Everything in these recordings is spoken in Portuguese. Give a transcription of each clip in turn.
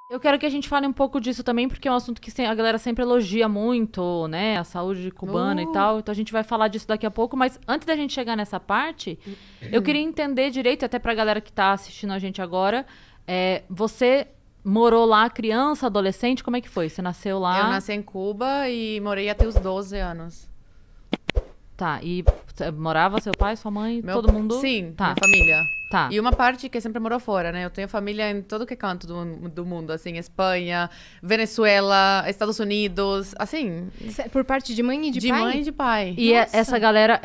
Eu quero que a gente fale um pouco disso também, porque é um assunto que a galera sempre elogia muito, né? A saúde cubana e tal. Então a gente vai falar disso daqui a pouco. Mas antes da gente chegar nessa parte, eu queria entender direito, até pra galera que tá assistindo a gente agora, você morou lá criança, adolescente? Como é que foi? Você nasceu lá? Eu nasci em Cuba e morei até os 12 anos. Tá, e morava seu pai, sua mãe, todo mundo? Sim, tá. Minha família. Tá. E uma parte que sempre morou fora, né? Eu tenho família em todo que canto do mundo, assim, Espanha, Venezuela, Estados Unidos, assim. Por parte de mãe e de pai? De mãe e de pai. E essa galera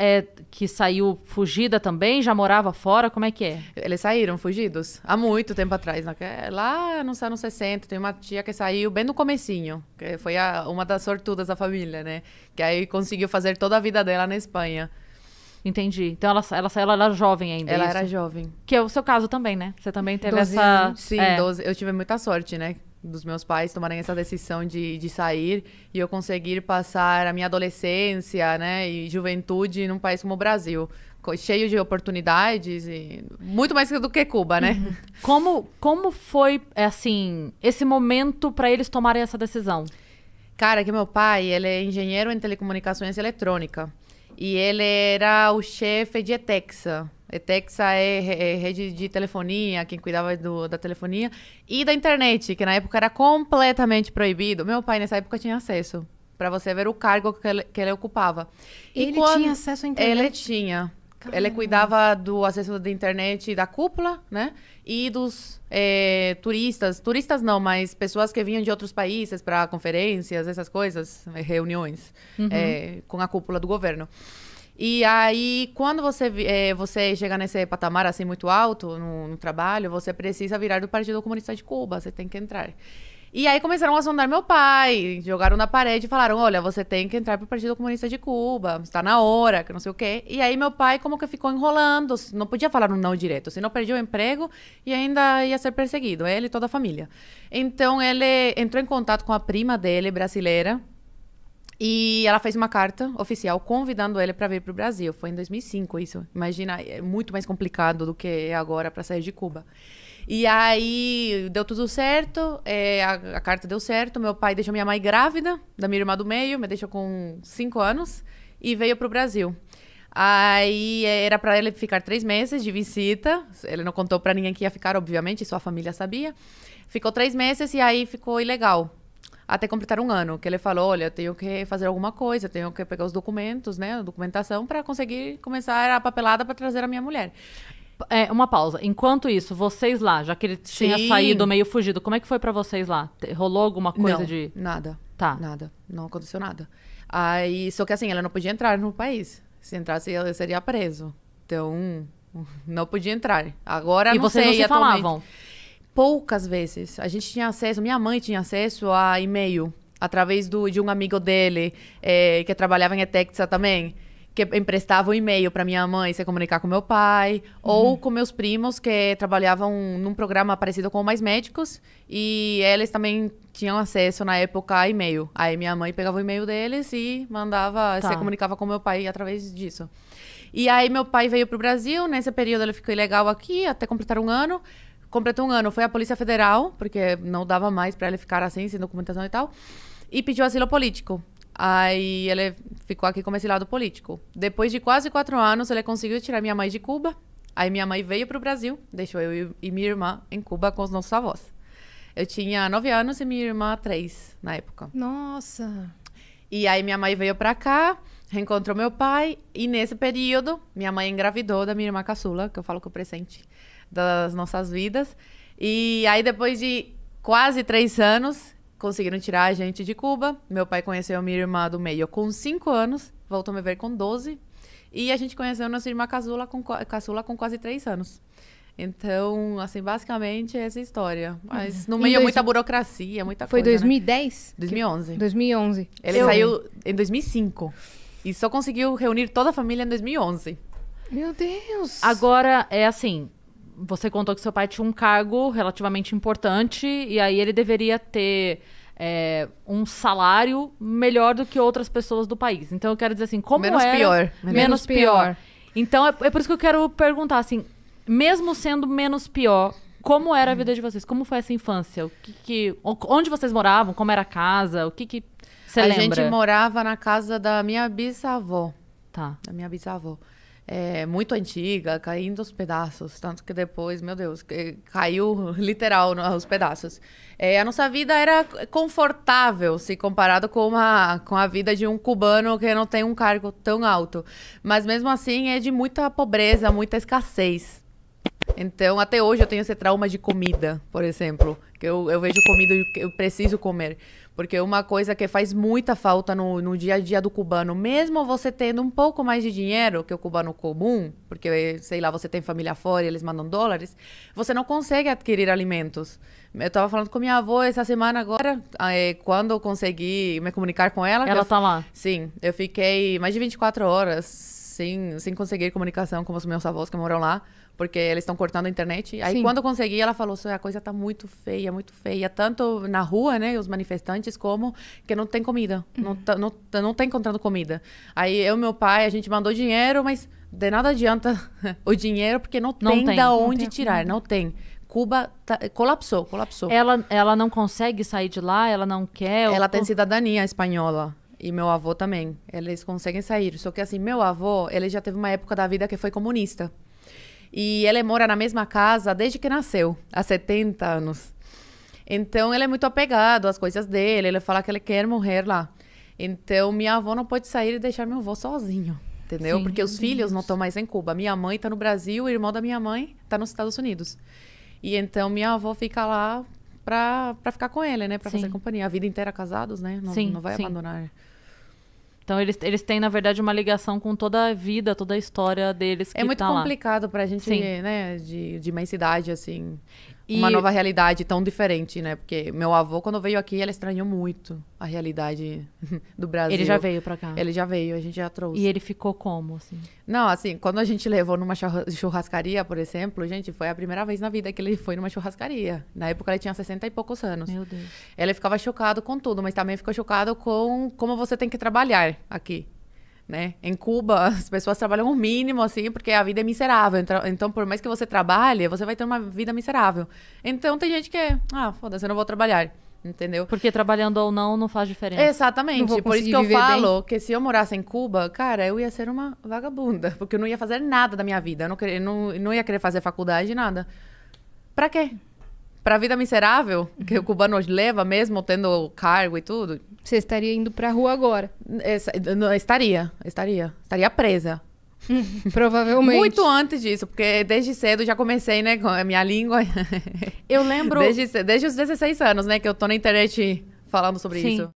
que saiu fugida também, já morava fora? Como é que é? Eles saíram fugidos há muito tempo atrás. Lá nos anos 60, tem uma tia que saiu bem no comecinho, que foi uma das sortudas da família, né? Que aí conseguiu fazer toda a vida dela na Espanha. Entendi. Então ela era jovem ainda. Ela era jovem. Que é o seu caso também, né? Você também teve 12 essa. anos. Sim, 12. Eu tive muita sorte, né? Dos meus pais tomarem essa decisão de sair e eu conseguir passar a minha adolescência, né? E juventude num país como o Brasil. Cheio de oportunidades e muito mais do que Cuba, né? Como foi, assim, esse momento para eles tomarem essa decisão? Cara, que meu pai, ele é engenheiro em telecomunicações eletrônica. E ele era o chefe de ETEXA. ETEXA é rede de telefonia, quem cuidava da telefonia. E da internet, que na época era completamente proibido. Meu pai, nessa época, tinha acesso. Pra você ver o cargo que ele ocupava. Ele tinha acesso à internet? Ele tinha. Caramba. Ele cuidava do acesso da internet da cúpula, né? E dos turistas. Turistas não, mas pessoas que vinham de outros países para conferências, essas coisas, reuniões com a cúpula do governo. E aí, quando você chega nesse patamar assim muito alto no trabalho, você precisa virar do Partido Comunista de Cuba, você tem que entrar. E aí começaram a sondar meu pai, jogaram na parede e falaram, olha, você tem que entrar pro Partido Comunista de Cuba, está na hora, que não sei o quê. E aí meu pai como que ficou enrolando, não podia falar um não direto, senão perdia o emprego e ainda ia ser perseguido, ele e toda a família. Então ele entrou em contato com a prima dele, brasileira, e ela fez uma carta oficial convidando ele para vir pro Brasil. Foi em 2005 isso, imagina, é muito mais complicado do que é agora para sair de Cuba. E aí, deu tudo certo, a carta deu certo, meu pai deixou minha mãe grávida, da minha irmã do meio, me deixou com 5 anos, e veio pro Brasil. Aí, era para ele ficar 3 meses de visita, ele não contou para ninguém que ia ficar, obviamente, sua família sabia. Ficou 3 meses e aí ficou ilegal, até completar 1 ano, que ele falou, olha, eu tenho que fazer alguma coisa, tenho que pegar os documentos, né, a documentação, para conseguir começar a papelada para trazer a minha mulher. Uma pausa. Enquanto isso, vocês lá, já que ele tinha saído meio fugido, como é que foi pra vocês lá? Rolou alguma coisa não, nada. Tá. Nada. Não aconteceu nada. Aí, só que assim, ela não podia entrar no país. Se entrasse, ela seria preso. Então, não podia entrar. Agora, e não sei. E vocês não se falavam? Poucas vezes. A gente tinha acesso, minha mãe tinha acesso a e-mail, através de um amigo dele, que trabalhava em ETEXA também, que emprestava o e-mail para minha mãe se comunicar com meu pai, ou com meus primos que trabalhavam num programa parecido com o Mais Médicos, e eles também tinham acesso na época a e-mail. Aí minha mãe pegava o e-mail deles e mandava, se comunicava com meu pai através disso. E aí meu pai veio pro Brasil, nesse período ele ficou ilegal aqui, até completar 1 ano. Completou 1 ano, foi a Polícia Federal, porque não dava mais para ele ficar assim, sem documentação e tal, e pediu asilo político. Aí ele ficou aqui como exilado político. Depois de quase 4 anos, ele conseguiu tirar minha mãe de Cuba. Aí minha mãe veio pro Brasil, deixou eu e minha irmã em Cuba com os nossos avós. Eu tinha 9 anos e minha irmã 3 na época. Nossa! E aí minha mãe veio pra cá, reencontrou meu pai. E nesse período, minha mãe engravidou da minha irmã caçula, que eu falo que é o presente das nossas vidas. E aí depois de quase 3 anos... conseguiram tirar a gente de Cuba. Meu pai conheceu a minha irmã do meio com 5 anos. Voltou a me ver com 12. E a gente conheceu nossa irmã caçula com quase 3 anos. Então, assim, basicamente, essa história. Mas no meio, muita burocracia, muita Foi coisa, 2010? Né? 2011. 2011. Ele saiu em 2005. E só conseguiu reunir toda a família em 2011. Meu Deus! Agora, é assim... Você contou que seu pai tinha um cargo relativamente importante e aí ele deveria ter um salário melhor do que outras pessoas do país. Então eu quero dizer assim, como menos era... Pior. Menos pior. Então é por isso que eu quero perguntar assim, mesmo sendo menos pior, como era a vida de vocês? Como foi essa infância? Onde vocês moravam? Como era a casa? O que você lembra? A gente morava na casa da minha bisavó. Tá. Da minha bisavó. Muito antiga, caindo aos pedaços. Tanto que depois, meu Deus, caiu literal aos pedaços. A nossa vida era confortável, se comparado com a vida de um cubano que não tem um cargo tão alto. Mas mesmo assim é de muita pobreza, muita escassez. Então, até hoje eu tenho esse trauma de comida, por exemplo. Que eu vejo comida e eu preciso comer. Porque uma coisa que faz muita falta no dia a dia do cubano, mesmo você tendo um pouco mais de dinheiro que o cubano comum, porque, sei lá, você tem família fora e eles mandam dólares, você não consegue adquirir alimentos. Eu estava falando com minha avó essa semana agora, quando eu consegui me comunicar com ela. Ela tá lá? Sim, eu fiquei mais de 24 horas sem conseguir comunicação com os meus avós que moram lá, porque eles estão cortando a internet. Aí, quando eu consegui, ela falou, a coisa tá muito feia. Tanto na rua, né, os manifestantes, como que não tem comida. Não tá encontrando comida. Aí, eu e meu pai, a gente mandou dinheiro, mas de nada adianta o dinheiro, porque não tem da onde tirar. Não tem. Cuba colapsou. Ela não consegue sair de lá? Ela não quer? Ela tem cidadania espanhola. E meu avô também. Eles conseguem sair. Só que, assim, meu avô, ele já teve uma época da vida que foi comunista. E ele mora na mesma casa desde que nasceu, há 70 anos. Então, ele é muito apegado às coisas dele. Ele fala que ele quer morrer lá. Então, minha avó não pode sair e deixar meu avô sozinho, entendeu? Porque os filhos não estão mais em Cuba. Minha mãe está no Brasil, o irmão da minha mãe está nos Estados Unidos. E então, minha avó fica lá para ficar com ele, né? Para fazer companhia. A vida inteira casados, né? Não vai abandonar. Então, eles têm, na verdade, uma ligação com toda a vida, toda a história deles que é muito tá complicado pra gente, né, de imensidade, assim, uma nova realidade tão diferente, né? Porque meu avô, quando veio aqui, ele estranhou muito a realidade do Brasil. Ele já veio pra cá? Ele já veio, a gente já trouxe. E ele ficou como, assim? Não, assim, quando a gente levou numa churrascaria, por exemplo, gente, foi a primeira vez na vida que ele foi numa churrascaria. Na época, ele tinha 60 e poucos anos. Meu Deus. Ele ficava chocado com tudo, mas também ficou chocado com como você tem que trabalhar aqui. Né? Em Cuba, as pessoas trabalham o mínimo, assim, porque a vida é miserável. Então, por mais que você trabalhe, você vai ter uma vida miserável. Então, tem gente que foda-se, eu não vou trabalhar. Entendeu? Porque trabalhando ou não faz diferença. Exatamente. Por isso que eu falo que se eu morasse em Cuba, cara, eu ia ser uma vagabunda. Porque eu não ia fazer nada da minha vida. Eu não ia querer fazer faculdade, nada. Pra quê? Pra vida miserável, que o cubano leva, mesmo tendo cargo e tudo. Você estaria indo pra rua agora? Estaria presa. Provavelmente. Muito antes disso, porque desde cedo já comecei, né, com a minha língua. Eu lembro... Desde os 16 anos, né, que eu tô na internet falando sobre isso.